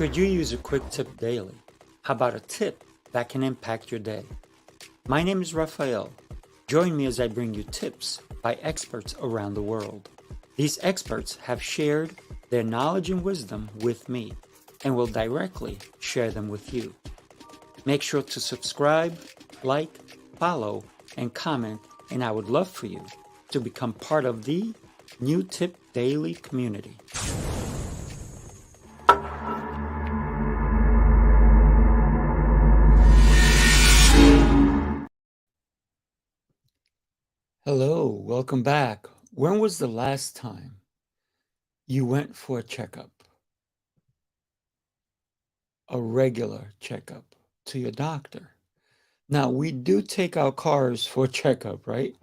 Could you use a quick tip daily? How about a tip that can impact your day? My name is Raphael. Join me as I bring you tips by experts around the world. These experts have shared their knowledge and wisdom with me and will directly share them with you. Make sure to subscribe, like, follow, and comment, and I would love for you to become part of the New Tip Daily community. Hello, welcome back. When was the last time you went for a checkup? A regular checkup to your doctor? Now, we do take our cars for a checkup, right?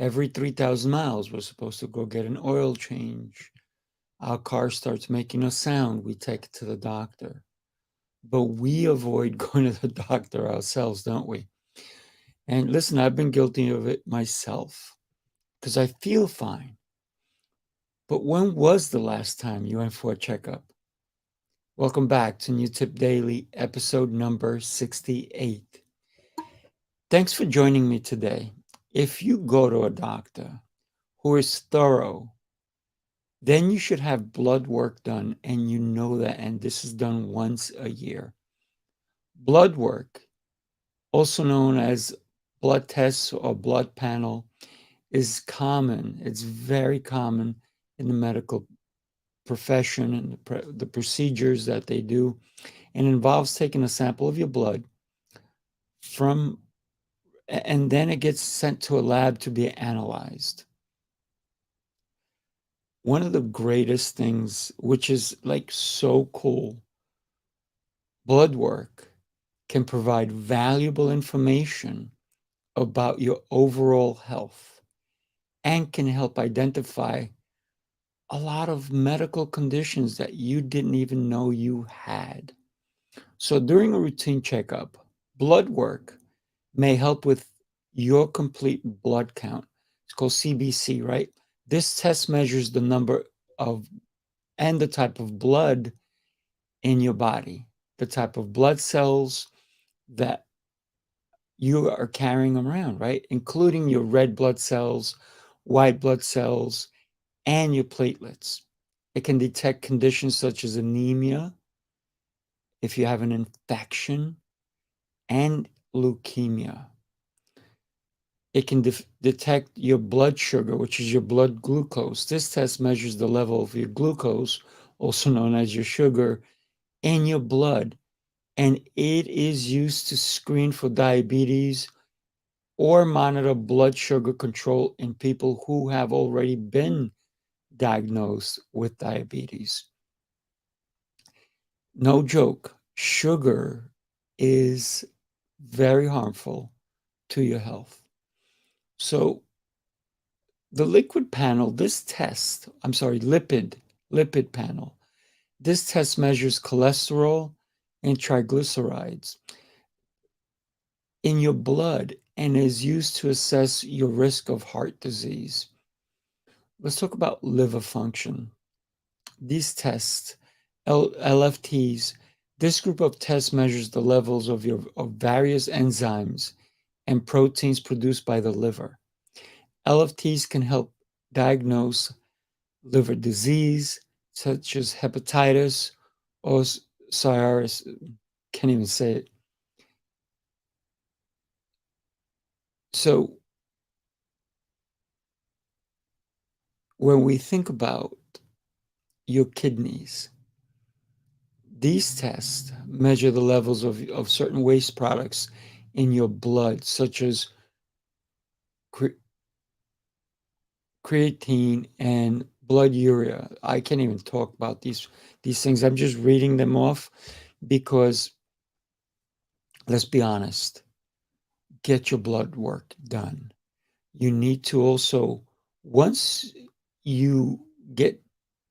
Every 3,000 miles, we're supposed to go get an oil change. Our car starts making a sound, we take it to the doctor. But we avoid going to the doctor ourselves, don't we? And listen, I've been guilty of it myself because I feel fine. But when was the last time you went for a checkup? Welcome back to New Tip Daily, episode number 68. Thanks for joining me today. If you go to a doctor who is thorough, then you should have blood work done, and you know that, and this is done once a year. Blood work, also known as blood tests or blood panel, is common. It's very common in the medical profession and the procedures that they do, and involves taking a sample of your blood and then it gets sent to a lab to be analyzed. One of the greatest things, which is like so cool, blood work can provide valuable information about your overall health and can help identify a lot of medical conditions that you didn't even know you had. So during a routine checkup, blood work may help with your complete blood count. It's called CBC, right? This test measures the number of and the type of blood in your body, the type of blood cells that you are carrying around, right? Including your red blood cells, white blood cells, and your platelets. It can detect conditions such as anemia, if you have an infection, and leukemia. It can detect your blood sugar, which is your blood glucose. This test measures the level of your glucose, also known as your sugar, in your blood. And it is used to screen for diabetes or monitor blood sugar control in people who have already been diagnosed with diabetes. No joke, sugar is very harmful to your health. So the lipid panel, lipid panel, this test measures cholesterol and triglycerides in your blood and is used to assess your risk of heart disease. Let's talk about liver function. These tests, LFTs, this group of tests measures the levels of various enzymes and proteins produced by the liver. LFTs can help diagnose liver disease, such as hepatitis or cirrhosis. Can't even say it. So when we think about your kidneys, these tests measure the levels of certain waste products in your blood, such as creatine and blood urea. I can't even talk about these things. I'm just reading them off because, let's be honest, get your blood work done. You need to also, once you get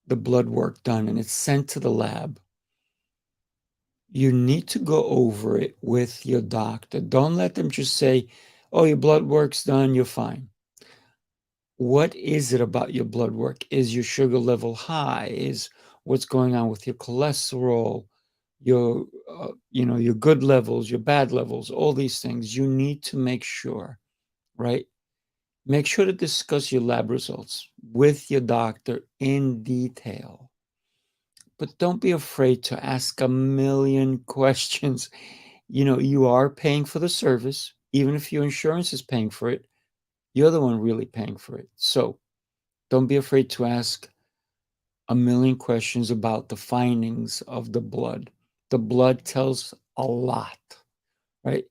the blood work done and it's sent to the lab, you need to go over it with your doctor. Don't let them just say, oh, your blood work's done, you're fine. What is it about your blood work? Is your sugar level high? Is what's going on with your cholesterol? your your good levels, your bad levels, all these things. You need to make sure, right? Make sure to discuss your lab results with your doctor in detail. But don't be afraid to ask a million questions. You are paying for the service, even if your insurance is paying for it. You're the one really paying for it. So don't be afraid to ask a million questions about the findings of the blood. The blood tells a lot, right?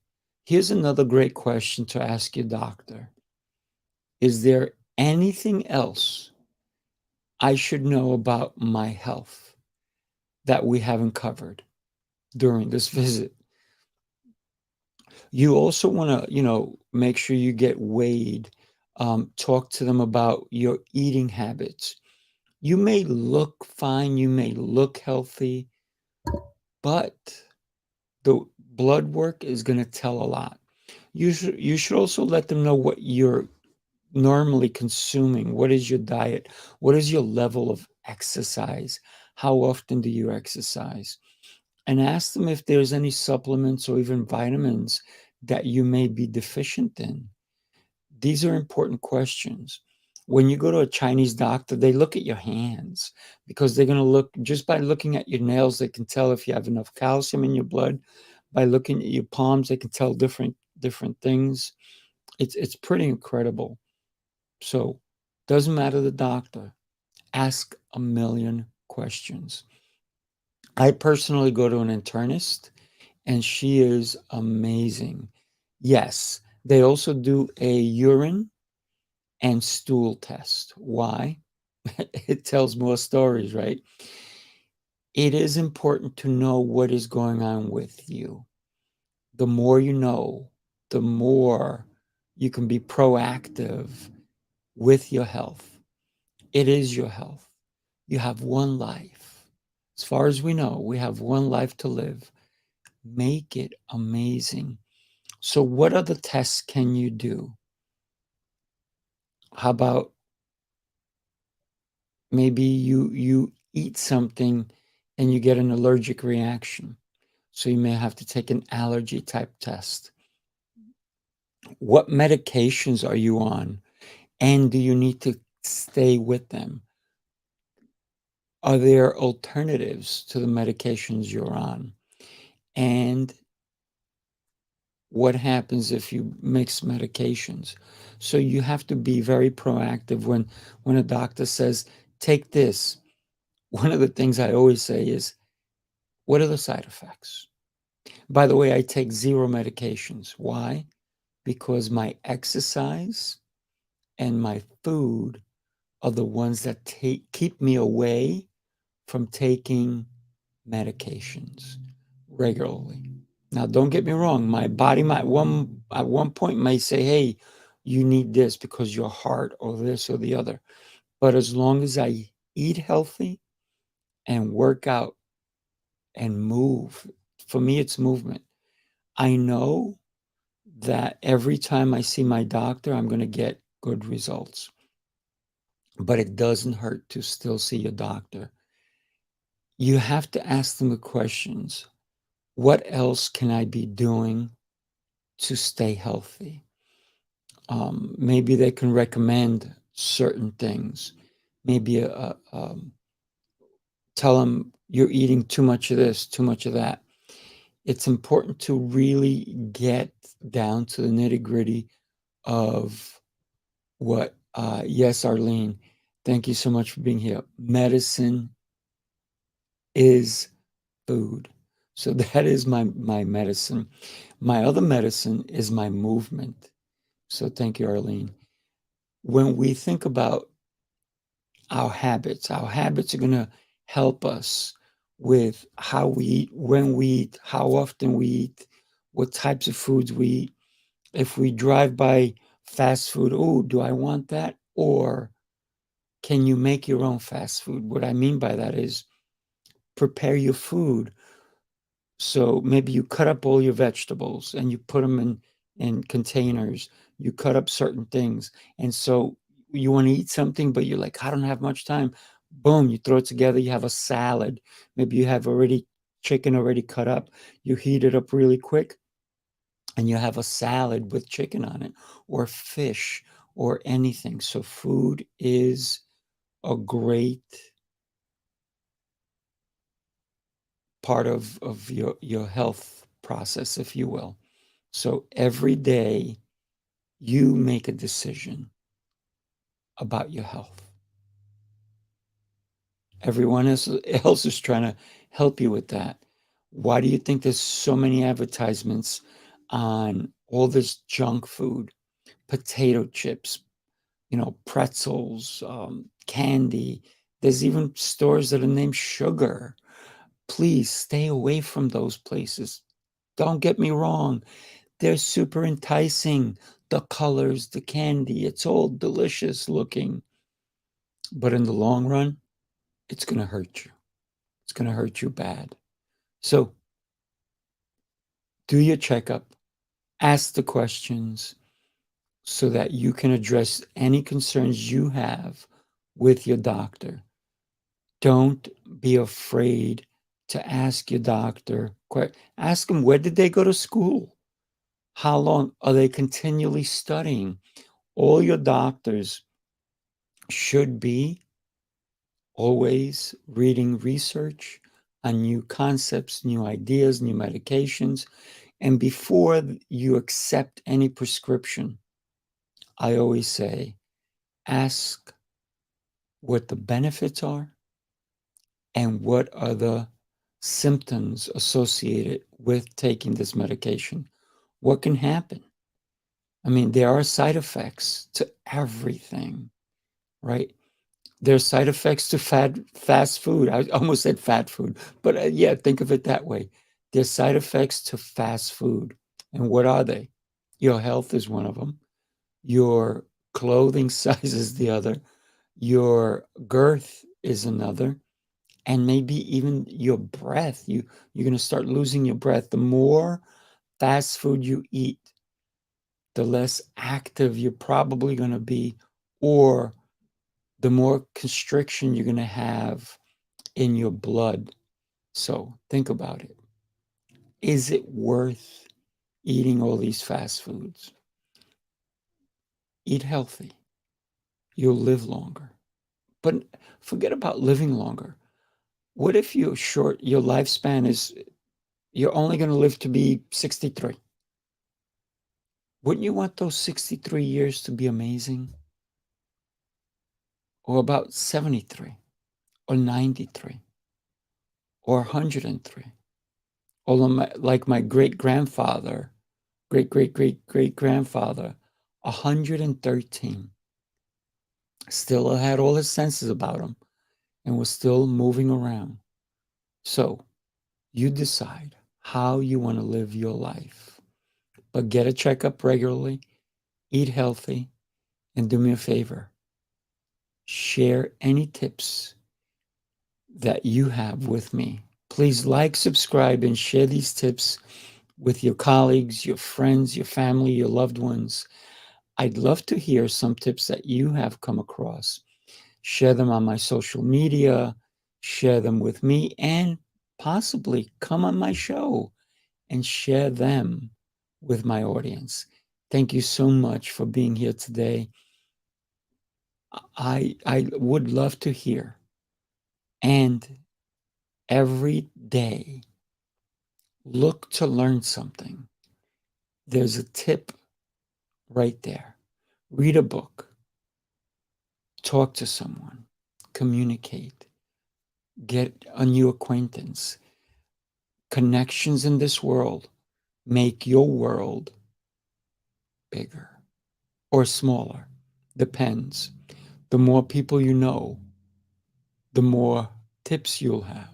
Here's another great question to ask your doctor. Is there anything else I should know about my health that we haven't covered during this visit? You also want to, make sure you get weighed. Talk to them about your eating habits. You may look fine, you may look healthy, but the blood work is going to tell a lot. You should also let them know what you're normally consuming. What is your diet? What is your level of exercise? How often do you exercise? And ask them if there's any supplements or even vitamins that you may be deficient in. These are important questions. When you go to a Chinese doctor, they look at your hands because they're going to look just by looking at your nails, they can tell if you have enough calcium in your blood. By looking at your palms, they can tell different things. It's pretty incredible. So, doesn't matter the doctor. Ask a million questions. I personally go to an internist and she is amazing. Yes, they also do a urine and stool test. Why? It tells more stories, right? It is important to know what is going on with you. The more you know, the more you can be proactive with your health. It is your health. You have one life. As far as we know, we have one life to live. Make it amazing. So, what other tests can you do? How about maybe you eat something and you get an allergic reaction? So, you may have to take an allergy type test. What medications are you on? And do you need to stay with them? Are there alternatives to the medications you're on? And what happens if you mix medications? So you have to be very proactive when a doctor says, take this. One of the things I always say is, what are the side effects? By the way, I take zero medications. Why? Because my exercise and my food are the ones that keep me away from taking medications regularly. Now, don't get me wrong. My body might at one point may say, "Hey, you need this because your heart or this or the other." But as long as I eat healthy and work out and move, for me, it's movement. I know that every time I see my doctor, I'm going to get good results. But it doesn't hurt to still see your doctor. You have to ask them the questions. What else can I be doing to stay healthy? Maybe they can recommend certain things. Maybe tell them you're eating too much of this, too much of that. It's important to really get down to the nitty gritty of what, yes, Arlene, thank you so much for being here. Medicine is food. So that is my medicine. My other medicine is my movement. So thank you, Arlene. When we think about our habits are going to help us with how we eat, when we eat, how often we eat, what types of foods we eat. If we drive by fast food, oh, do I want that? Or can you make your own fast food? What I mean by that is prepare your food. So maybe you cut up all your vegetables and you put them in containers. You cut up certain things. And so you want to eat something, but you're like, I don't have much time. Boom, you throw it together. You have a salad. Maybe you have already chicken already cut up. You heat it up really quick and you have a salad with chicken on it or fish or anything. So food is a great part of your health process, if you will. So every day you make a decision about your health. Everyone else is trying to help you with that. Why do you think there's so many advertisements on all this junk food, potato chips, pretzels, candy? There's even stores that are named Sugar. Please stay away from those places. Don't get me wrong. They're super enticing. The colors, the candy, it's all delicious looking. But in the long run, it's going to hurt you. It's going to hurt you bad. So do your checkup, ask the questions so that you can address any concerns you have with your doctor. Don't be afraid to ask your doctor. Ask them, where did they go to school? How long are they continually studying? All your doctors should be always reading research on new concepts, new ideas, new medications. And before you accept any prescription, I always say, ask what the benefits are and what are the symptoms associated with taking this medication. What can happen? I mean, there are side effects to everything, right? There's side effects to fast food. I almost said fat food, but yeah, think of it that way. There's side effects to fast food. And what are they? Your health is one of them. Your clothing size is the other. Your girth is another. And maybe even your breath. You're going to start losing your breath. The more fast food you eat, the less active you're probably going to be, or the more constriction you're going to have in your blood. So think about it. Is it worth eating all these fast foods? Eat healthy. You'll live longer. But forget about living longer. What if your lifespan is, you're only going to live to be 63? Wouldn't you want those 63 years to be amazing? Or about 73, or 93, or 103? Or like my great grandfather, great great great great grandfather, 113, still had all his senses about him and was still moving around. So you decide how you want to live your life, but get a checkup regularly, eat healthy, and do me a favor, share any tips that you have with me. Please like, subscribe, and share these tips with your colleagues, your friends, your family, your loved ones. I'd love to hear some tips that you have come across. Share them on my social media, share them with me, and possibly come on my show and share them with my audience. Thank you so much for being here today. I would love to hear. And every day, look to learn something. There's a tip right there. Read a book, talk to someone, communicate, get a new acquaintance. Connections in this world make your world bigger or smaller. Depends. The more people you know, the more tips you'll have.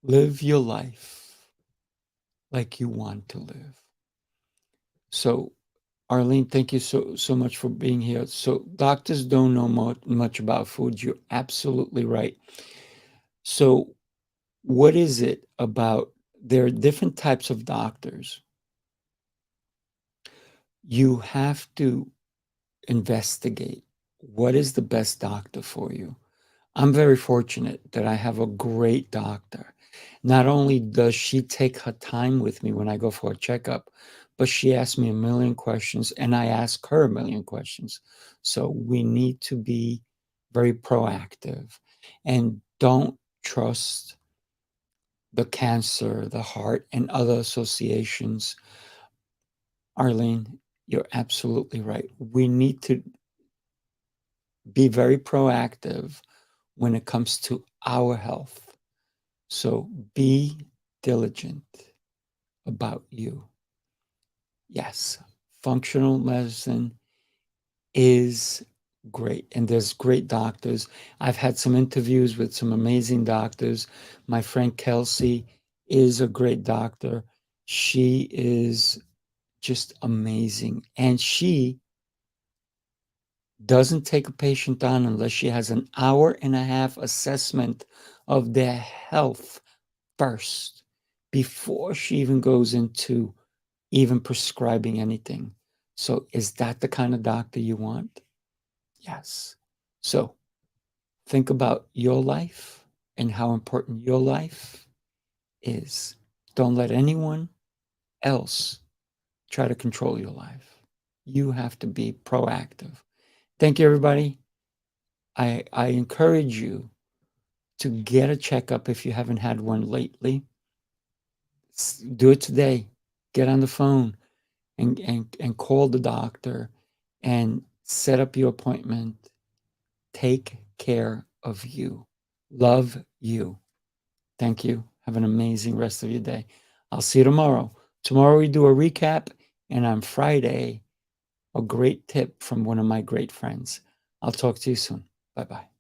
Live your life like you want to live. So, Arlene, thank you so much for being here. So, doctors don't know much about food. You're absolutely right. So, what is it about? There are different types of doctors. You have to investigate what is the best doctor for you. I'm very fortunate that I have a great doctor. Not only does she take her time with me when I go for a checkup, but she asks me a million questions and I ask her a million questions. So we need to be very proactive and don't trust the cancer, the heart, and other associations. Arlene, you're absolutely right. We need to be very proactive when it comes to our health. So be diligent about you. Yes, functional medicine is great, and there's great doctors. I've had some interviews with some amazing doctors. My friend Kelsey is a great doctor. She is just amazing, and she doesn't take a patient on unless she has an hour and a half assessment of their health first before she even goes into even prescribing anything. So, is that the kind of doctor you want? Yes. So, think about your life and how important your life is. Don't let anyone else try to control your life. You have to be proactive. Thank you, everybody. I encourage you to get a checkup if you haven't had one lately. Do it today. Get on the phone and call the doctor and set up your appointment. Take care of you. Love you. Thank you. Have an amazing rest of your day. I'll see you tomorrow. Tomorrow we do a recap, and on Friday, a great tip from one of my great friends. I'll talk to you soon. Bye bye.